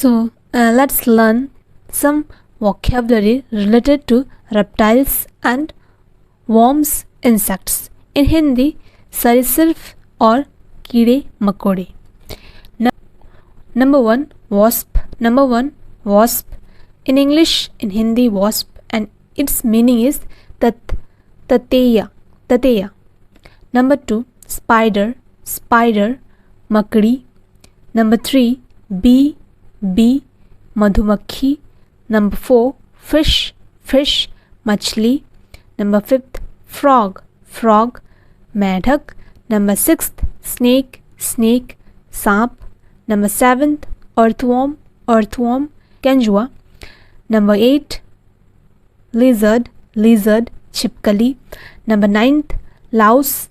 Let's learn some vocabulary related to reptiles and worms, insects. In Hindi, सरीसृप और कीड़े मकोड़े. Number one, wasp. Number one, wasp. In English, in Hindi, wasp, and its meaning is tateya. Number two, spider. Spider, makdi. Number three, bee. Madhumakhi. Number four, fish. Machli. Number fifth, frog. Medhak. Number sixth, snake. Saap. Number seventh, earthworm. Kenjua. Number eight, lizard. Chipkali. Number ninth, louse.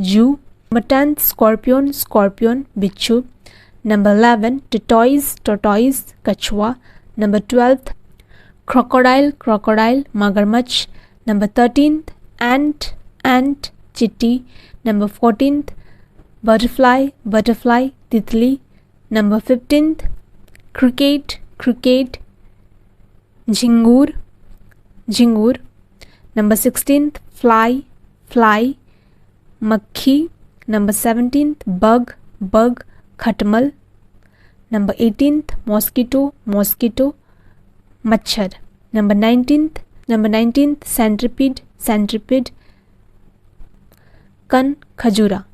Jew. Number 10th, scorpion. Bichu. Number 11, tortoise. Kachwa. Number 12th, crocodile. Magarmach. Number 13th, ant. Chitti. Number 14th, butterfly. Titli. Number 15th, cricket. Jhingur. Number 16th, fly. Makhi. Number 17th, bug. Khatmal. Number 18th, mosquito. Machhar. Number 19th, centipede. Kan khajura.